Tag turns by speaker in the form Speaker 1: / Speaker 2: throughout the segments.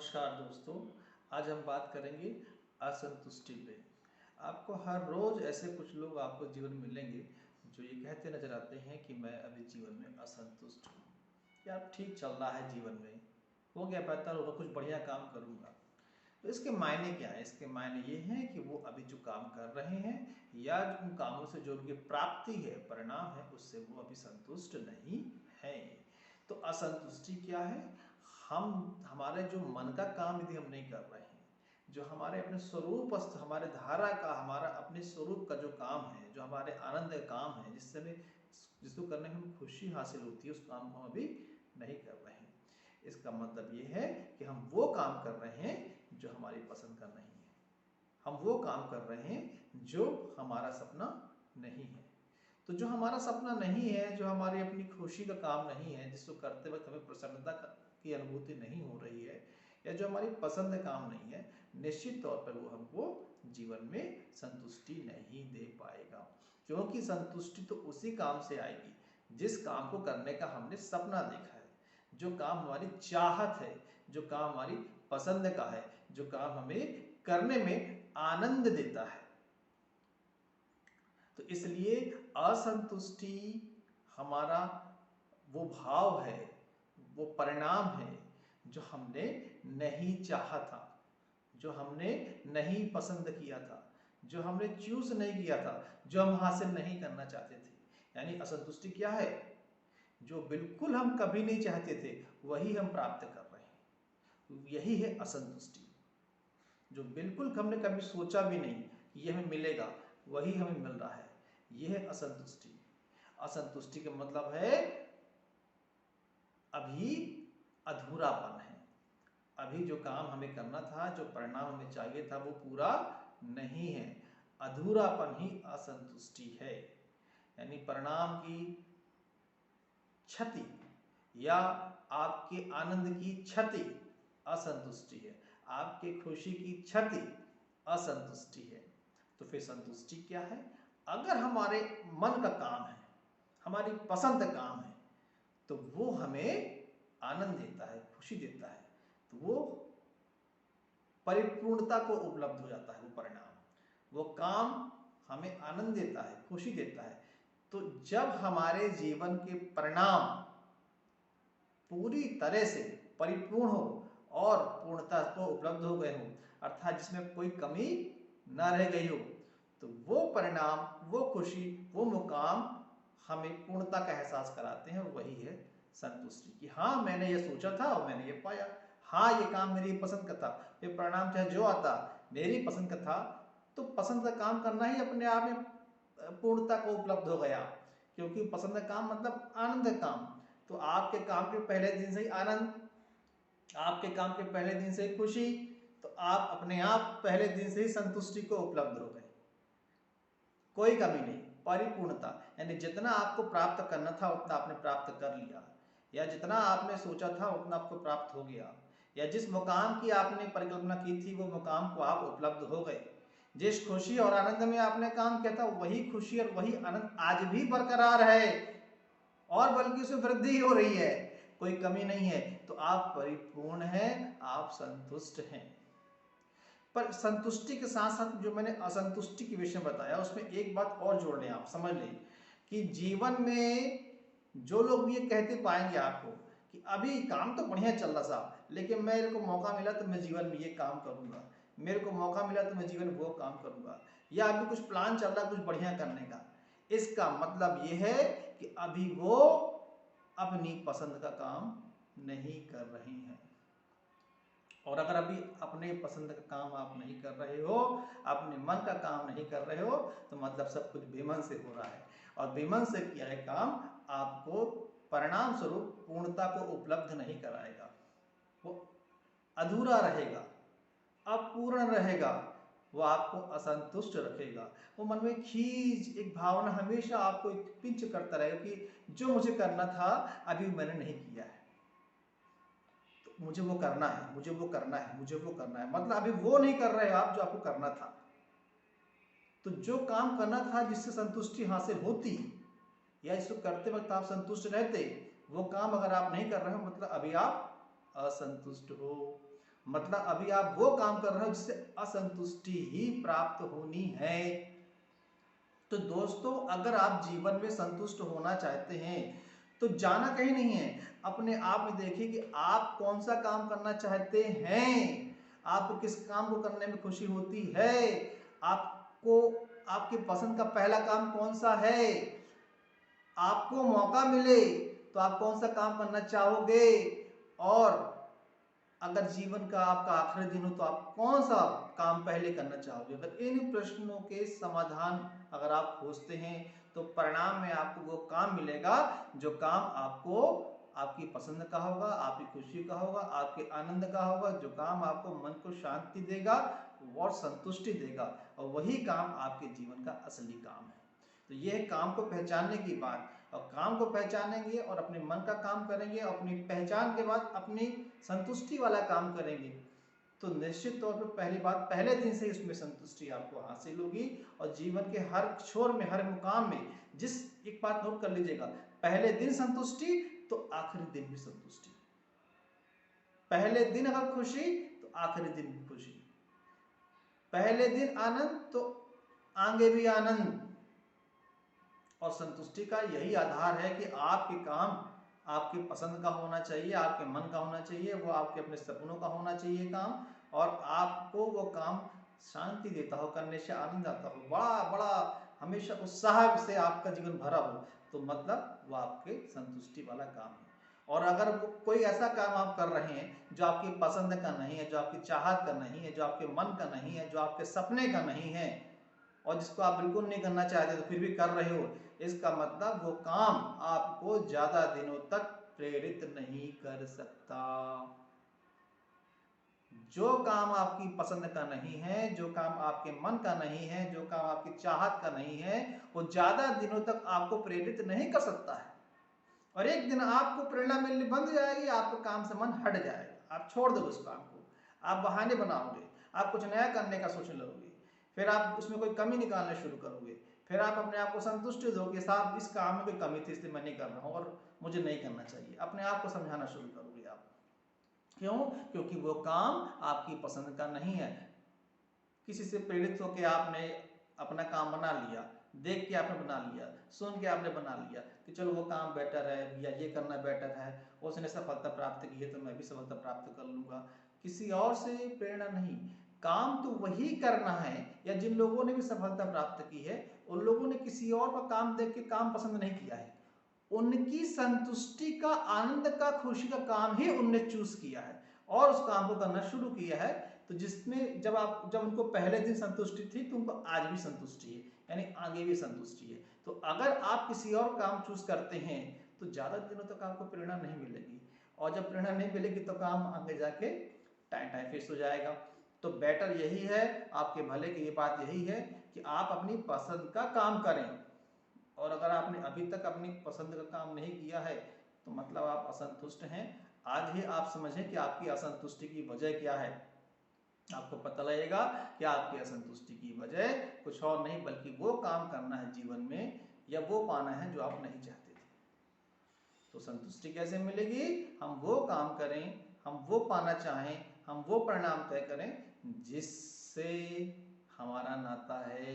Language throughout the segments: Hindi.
Speaker 1: नमस्कार दोस्तों। आज हम बात करेंगे असंतुष्टि पे। आपको हर रोज़ ऐसे कुछ लोग आपको जीवन में मिलेंगे जो ये कहते नज़र आते हैं कि मैं अभी जीवन में असंतुष्ट हूँ। यार ठीक चल रहा है जीवन में, हो गया बेहतर होगा, कुछ बढ़िया काम करूँगा। तो इसके मायने क्या है? इसके मायने ये हैं कि वो अभी जो काम कर रहे हैं या उन कामों से जो उनकी प्राप्ति है, परिणाम है, उससे वो अभी संतुष्ट नहीं है। तो असंतुष्टि क्या है? हमारे जो मन का काम यदि हम नहीं कर रहे हैं, जो हमारे अपने स्वरूप हमारे धारा का, हमारा अपने स्वरूप का जो काम है, जो हमारे आनंद का काम है, जिसको करने में हमें खुशी हासिल होती है, उस काम को हम अभी नहीं कर रहे हैं। इसका मतलब ये है कि हम वो काम कर रहे हैं जो हमारी पसंद का नहीं है। हम वो काम कर रहे हैं जो हमारा सपना नहीं है। तो जो हमारा सपना नहीं है, जो हमारी अपनी खुशी का काम नहीं है, जिसको करते वक्त हमें प्रसन्नता की अनुभूति नहीं हो रही है, या जो हमारी पसंद का काम नहीं है, निश्चित तौर पर वो हमको जीवन में संतुष्टि नहीं दे पाएगा। क्योंकि संतुष्टि तो उसी काम से आएगी जिस काम को करने का हमने सपना देखा है, जो काम हमारी चाहत है, जो काम हमारी पसंद का है, जो काम हमें करने में आनंद देता है। तो इसलिए असंतुष्टि हमारा वो भाव है, वो परिणाम है जो हमने नहीं चाहा था, जो हमने नहीं पसंद किया था, जो हमने चूज नहीं किया था, जो हम हासिल नहीं करना चाहते थे। यानी असंतुष्टि क्या है? जो बिल्कुल हम कभी नहीं चाहते थे वही हम प्राप्त कर रहे हैं, यही है असंतुष्टि। जो बिल्कुल हमने कभी सोचा भी नहीं कि ये हमें मिलेगा, वही हमें मिल रहा है, यह है असंतुष्टि। असंतुष्टि का मतलब है अभी अधूरापन है, अभी जो काम हमें करना था, जो परिणाम हमें चाहिए था, वो पूरा नहीं है। अधूरापन ही असंतुष्टि है। यानी परिणाम की क्षति या आपके आनंद की क्षति असंतुष्टि है, आपके खुशी की क्षति असंतुष्टि है। तो फिर संतुष्टि क्या है? अगर हमारे मन का काम है, हमारी पसंद का काम है, तो वो हमें आनंद देता है, खुशी देता है, तो वो परिपूर्णता को उपलब्ध हो जाता है। वो परिणाम, वो काम हमें आनंद देता है, खुशी देता है। तो जब हमारे जीवन के परिणाम पूरी तरह से परिपूर्ण हो और पूर्णता को उपलब्ध हो गए हो, अर्थात जिसमें कोई कमी न रह गई हो, तो वो परिणाम, वो खुशी, वो मुकाम हमें पूर्णता का एहसास कराते हैं। वही है संतुष्टि कि हाँ, मैंने ये सोचा था और मैंने ये पाया। हाँ, ये काम मेरी पसंद का था, ये परिणाम चाहे जो आता मेरी पसंद का था। तो पसंद का काम करना ही अपने आप में पूर्णता को उपलब्ध हो गया, क्योंकि पसंद का काम मतलब आनंद का काम। तो आपके काम के पहले दिन से ही आनंद, आपके काम के पहले दिन से ही खुशी, तो आप अपने आप पहले दिन से ही संतुष्टि को उपलब्ध हो गए। कोई कमी नहीं, परिपूर्णता। यानी जितना आपको प्राप्त करना था उतना आपने प्राप्त कर लिया, या जितना आपने सोचा था उतना आपको प्राप्त हो गया, या जिस मुकाम की आपने परिकल्पना की थी वो मुकाम को आप उपलब्ध हो गए। जिस खुशी और आनंद में आपने काम किया था वही खुशी और वही आनंद आज भी बरकरार है, और बल्कि उसमें वृद्धि हो रही है, कोई कमी नहीं है। तो आप परिपूर्ण हैं, आप संतुष्ट हैं। पर संतुष्टि के साथ साथ जो मैंने असंतुष्टि के विषय में बताया, उसमें एक बात और जोड़ लें, आप समझ लें कि जीवन में जो लोग ये कहते पाएंगे आपको कि अभी काम तो बढ़िया चल रहा साहब, लेकिन मेरे को मौका मिला तो मैं जीवन में ये काम करूंगा, मेरे को मौका मिला तो मैं जीवन में वो काम करूंगा, या अभी कुछ प्लान चल रहा कुछ बढ़िया करने का, इसका मतलब ये है कि अभी वो अपनी पसंद का काम नहीं कर रहे हैं। और अगर अभी अपने पसंद का काम आप नहीं कर रहे हो, अपने मन का काम नहीं कर रहे हो, तो मतलब सब कुछ बेमन से हो रहा है, और बेमन से किया है काम आपको परिणाम स्वरूप पूर्णता को उपलब्ध नहीं कराएगा। वो अधूरा रहेगा, अपूर्ण रहेगा, वो आपको असंतुष्ट रखेगा। वो मन में खींच, एक भावना हमेशा आपको एक पिंच करता रहेगा कि जो मुझे करना था अभी मैंने नहीं किया है, तो मुझे वो करना है, मुझे वो करना है, मुझे वो करना है। मतलब अभी वो नहीं कर रहे आप जो आपको करना था। तो जो काम करना था जिससे संतुष्टि हासिल होती, या इसको करते वक्त आप संतुष्ट रहते, वो काम अगर आप नहीं कर रहे हो, मतलब अभी आप असंतुष्ट हो। मतलब अभी आप वो काम कर रहे हो जिससे असंतुष्टि ही प्राप्त होनी है। तो दोस्तों, अगर आप जीवन में संतुष्ट होना चाहते हैं तो जाना कहीं नहीं है, अपने आप में देखिए कि आप कौन सा काम करना चाहते हैं, आपको किस काम को करने में खुशी होती है, आपको आपकी पसंद का पहला काम कौन सा है, आपको मौका मिले तो आप कौन सा काम करना चाहोगे, और अगर जीवन का आपका आखिरी दिन हो तो आप कौन सा काम पहले करना चाहोगे। अगर इन प्रश्नों के समाधान अगर आप खोजते हैं तो परिणाम में आपको वो काम मिलेगा जो काम आपको आपकी पसंद का होगा, आपकी खुशी का होगा, आपके आनंद का होगा, जो काम आपको मन को शांति देगा और संतुष्टि देगा, और वही काम आपके जीवन का असली काम है। तो ये है काम को पहचानने की बात, और काम को पहचानेंगे और अपने मन का काम करेंगे, अपनी पहचान के बाद अपनी संतुष्टि वाला काम करेंगे तो निश्चित तौर पर पहली बात, पहले दिन से इसमें संतुष्टि आपको हासिल होगी, और जीवन के हर छोर में, हर मुकाम में, जिस एक बात नोट कर लीजिएगा, पहले दिन संतुष्टि तो आखिरी दिन भी संतुष्टि, पहले दिन अगर खुशी तो आखिरी दिन भी खुशी, पहले दिन आनंद तो आगे भी आनंद। और संतुष्टि का यही आधार है कि आपके काम आपके पसंद का होना चाहिए, आपके मन का होना चाहिए, वो आपके अपने सपनों का होना चाहिए काम, और आपको वो काम शांति देता हो, करने से आनंद आता हो, बड़ा बड़ा हमेशा उत्साह से आपका जीवन भरा हो, तो मतलब वो आपके संतुष्टि वाला काम है। और अगर वो कोई ऐसा काम आप कर रहे हैं जो आपकी पसंद का नहीं है, जो आपकी चाहत का नहीं है, जो आपके मन का नहीं है, जो आपके सपने का नहीं है, और जिसको आप बिल्कुल नहीं करना चाहते तो फिर भी कर रहे हो, इसका मतलब वो काम आपको ज्यादा दिनों तक प्रेरित नहीं कर सकता। जो काम आपकी पसंद का नहीं है, जो काम आपके मन का नहीं है, जो काम आपकी चाहत का नहीं है, वो ज्यादा दिनों तक आपको प्रेरित नहीं कर सकता है, और एक दिन आपको प्रेरणा मिलनी बंद जाएगी, आपको काम से मन हट जाएगा, आप छोड़ दोगे उस काम को, आप बहाने बनाओगे, आप कुछ नया करने का सोचने लगोगे, फिर आप उसमें कोई कमी निकालना शुरू करोगे, फिर आप अपने आप को संतुष्टि दोगे, साहब इस काम में कोई कमी थी इसलिए मैं नहीं कर रहा हूँ और मुझे नहीं करना चाहिए, अपने आप को समझाना शुरू करोगे आप। क्यों? क्योंकि वो काम आपकी पसंद का नहीं है। किसी से प्रेरित होकर आपने अपना काम बना लिया, देख के आपने बना लिया, सुन के आपने बना लिया कि चलो वो काम बेटर है या ये करना बेटर है, उसने सफलता प्राप्त की है तो मैं भी सफलता प्राप्त कर लूंगा, किसी और से प्रेरणा नहीं। काम तो वही करना है, या जिन लोगों ने भी सफलता प्राप्त की है उन लोगों ने किसी और का काम देख के काम पसंद नहीं किया है, उनकी संतुष्टि का, आनंद का, खुशी का काम ही उनने चूज किया है और उस काम को करना शुरू किया है। तो जिसमें जब उनको पहले दिन संतुष्टि थी तो उनको आज भी संतुष्टि है, यानी आगे भी संतुष्टि है। तो अगर आप किसी और काम चूज करते हैं तो ज्यादा दिनों तक आपको प्रेरणा नहीं मिलेगी, और जब प्रेरणा नहीं मिलेगी तो काम आगे जाके टाइम टाइम फेस हो जाएगा। तो बेटर यही है, आपके भले की ये बात यही है कि आप अपनी पसंद का काम करें, और अगर आपने अभी तक अपनी पसंद का काम नहीं किया है तो मतलब आप असंतुष्ट हैं। आज ही आप समझें कि आपकी असंतुष्टि की वजह क्या है, आपको पता लगेगा कि आपकी असंतुष्टि की वजह कुछ और नहीं बल्कि वो काम करना है जीवन में, या वो पाना है जो आप नहीं चाहते थे। तो संतुष्टि कैसे मिलेगी? हम वो काम करें, हम वो पाना चाहें, हम वो परिणाम तय करें जिससे हमारा नाता है,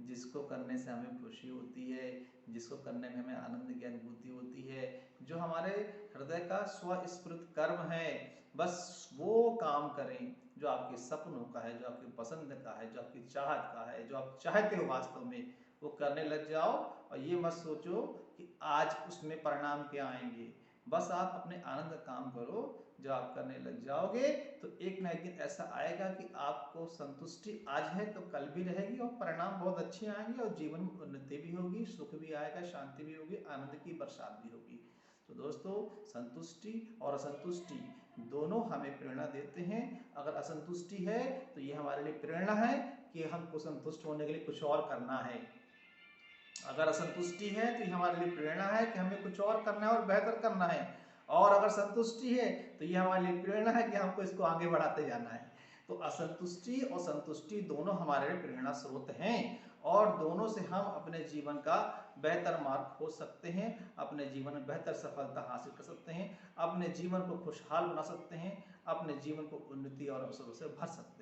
Speaker 1: जिसको करने से हमें खुशी होती है, जिसको करने में हमें आनंद की अनुभूति होती है, जो हमारे हृदय का स्वस्फुरित कर्म है, बस वो काम करें जो आपके सपनों का है, जो आपकी पसंद का है, जो आपकी चाहत का है, जो आप चाहते हो वास्तव में, वो करने लग जाओ। और ये मत सोचो कि आज उसमें परिणाम क्या आएंगे, बस आप अपने आनंद का काम करो। जब आप करने लग जाओगे तो एक ना एक दिन ऐसा आएगा कि आपको संतुष्टि आज है तो कल भी रहेगी, और परिणाम बहुत अच्छे आएंगे, और जीवन में उन्नति भी होगी, सुख भी आएगा, शांति भी होगी, आनंद की बरसात भी होगी। तो दोस्तों, संतुष्टि और असंतुष्टि दोनों हमें प्रेरणा देते हैं। अगर असंतुष्टि है तो ये हमारे लिए प्रेरणा है कि हमको संतुष्ट होने के लिए कुछ और करना है। अगर असंतुष्टि है तो ये हमारे लिए प्रेरणा है कि हमें कुछ और करना है और बेहतर करना है, और अगर संतुष्टि है तो ये हमारे लिए प्रेरणा है कि हमको इसको आगे बढ़ाते जाना है। तो असंतुष्टि और संतुष्टि दोनों हमारे लिए प्रेरणा स्रोत हैं, और दोनों से हम अपने जीवन का बेहतर मार्ग खोज सकते हैं, अपने जीवन में बेहतर सफलता हासिल कर सकते हैं, अपने जीवन को खुशहाल बना सकते हैं, अपने जीवन को उन्नति और अवसरों से भर सकते हैं।